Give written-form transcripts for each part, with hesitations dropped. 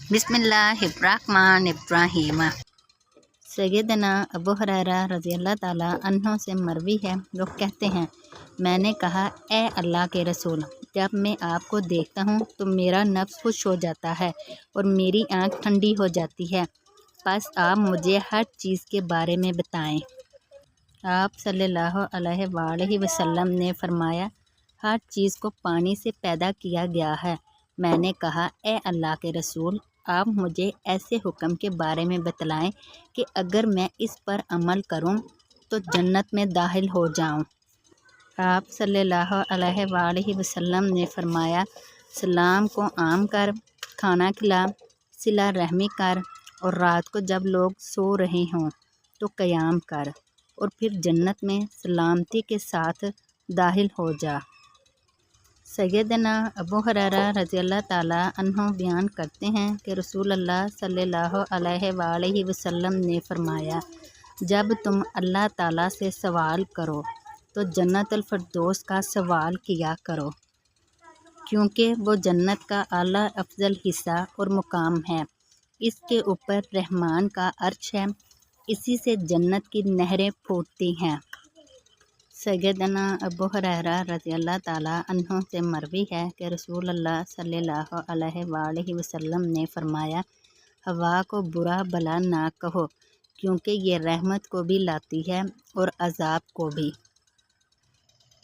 बिस्मिल्लाहिर्रहमानिर्रहीम। सैयदना अबू हुरैरा रज़ियल्लाहु ताला अन्हु से मरवी है, वो कहते हैं, मैंने कहा, ए अल्लाह के रसूल, जब मैं आपको देखता हूँ तो मेरा नफ्स खुश हो जाता है और मेरी आँख ठंडी हो जाती है। बस आप मुझे हर चीज़ के बारे में बताएं। आप सल्लल्लाहु अलैहि वसल्लम ने फरमाया, हर चीज़ को पानी से पैदा किया गया है। मैंने कहा, ए अल्लाह के रसूल, आप मुझे ऐसे हुक्म के बारे में बतलाएं कि अगर मैं इस पर अमल करूं तो जन्नत में दाखिल हो जाऊं। आप सल्लल्लाहु अलैहि वसल्लम ने फरमाया, सलाम को आम कर, खाना खिला, सिला रहमी कर और रात को जब लोग सो रहे हों तो क़याम कर और फिर जन्नत में सलामती के साथ दाखिल हो जा। सैयदना अबू हुरैरा रज़ियल्लाहु ताला अन्हु बयान करते हैं कि रसूलुल्लाह सल्लल्लाहु अलैहि वसल्लम ने फरमाया, जब तुम अल्लाह ताला से सवाल करो तो जन्नतुल फिरदौस का सवाल किया करो, क्योंकि वो जन्नत का आला अफजल हिस्सा और मुकाम है। इसके ऊपर रहमान का अर्श है, इसी से जन्नत की नहरें फूटती हैं। सैयदना अबू हुरैरा रज़ियल्लाहु ताला अन्हु से मरवी है कि रसूलुल्लाह सल्लल्लाहु अलैहि वसल्लम ने फरमाया, हवा को बुरा भला ना कहो, क्योंकि ये रहमत को भी लाती है और अजाब को भी।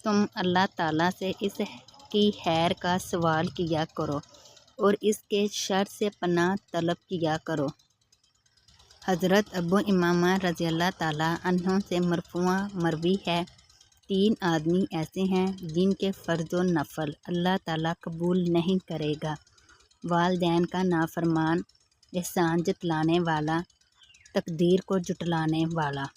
तुम अल्लाह ताला से इसकी खैर का सवाल किया करो और इसके शर से पनाह तलब किया करो। हज़रत अबू इमामा रज़ियल्लाहु ताला अन्हु से मरफूआ मरवी है, 3 आदमी ऐसे हैं जिनके फ़र्ज़ व नफ़ल अल्लाह ताला कबूल नहीं करेगा। वालिदैन का नाफरमान, एहसान जतलाने वाला, तकदीर को जुटलाने वाला।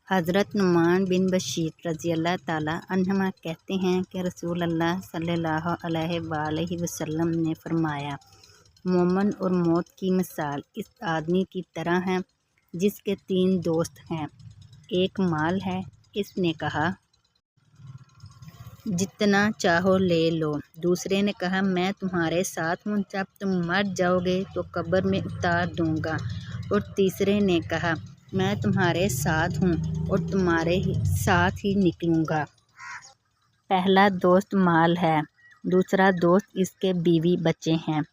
हज़रत नुमान बिन बशीर रज़ियल्लाहु ताला अन्हुमा कहते हैं कि रसूलुल्लाह सल्लल्लाहु अलैहि वसल्लम ने फरमाया, मोमन और मौत की मिसाल इस आदमी की तरह है जिसके 3 दोस्त हैं। एक माल है, इसने कहा, जितना चाहो ले लो। दूसरे ने कहा, मैं तुम्हारे साथ हूँ, जब तुम मर जाओगे तो कब्र में उतार दूँगा। और तीसरे ने कहा, मैं तुम्हारे साथ हूँ और तुम्हारे साथ ही निकलूँगा। पहला दोस्त माल है, दूसरा दोस्त इसके बीवी बच्चे हैं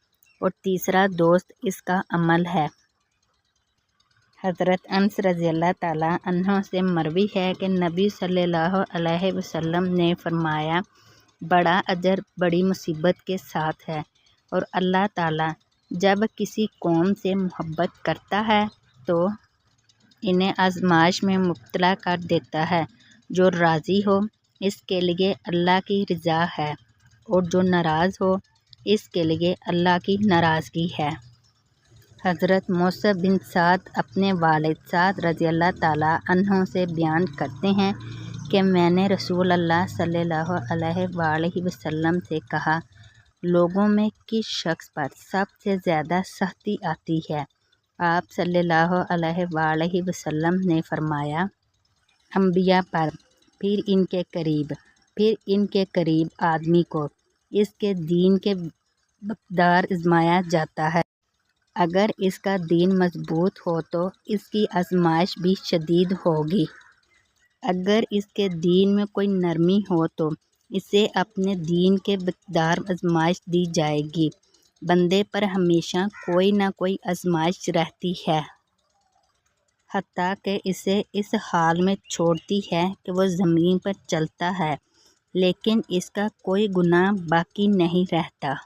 और तीसरा दोस्त इसका अमल है। हज़रत अनस रज़ियल्लाहु ताला अन्हु से मरवी है कि नबी सल्लल्लाहु अलैहि वसल्लम ने फरमाया, बड़ा अजर बड़ी मुसीबत के साथ है और अल्लाह ताला जब किसी कौम से मोहब्बत करता है तो इन्हें आजमाइश में मुब्तला कर देता है। जो राज़ी हो इसके लिए अल्लाह की रज़ा है और जो नाराज़ हो इसके लिए अल्लाह की नाराज़गी है। हज़रत मूसा बिन साद अपने वालिद साद रज़ियल्लाहु ताला अन्हु से बयान करते हैं कि मैंने रसूलुल्लाह सल्लल्लाहु अलैहि वसल्लम से कहा, लोगों में किस शख्स पर सबसे ज़्यादा सख्ती आती है? आप सल्लल्लाहु अलैहि वसल्लम ने फरमाया, अंबिया पर, फिर इनके करीब, फिर इनके करीब आदमी को इसके दीन के मकदार आजमाया जाता है। अगर इसका दीन मजबूत हो तो इसकी आजमाइश भी शदीद होगी। अगर इसके दीन में कोई नरमी हो तो इसे अपने दीन के मकदार आजमाइश दी जाएगी। बंदे पर हमेशा कोई ना कोई आजमाइश रहती है, हत्ता कि इसे इस हाल में छोड़ती है कि वह ज़मीन पर चलता है, लेकिन इसका कोई गुनाह बाकी नहीं रहता।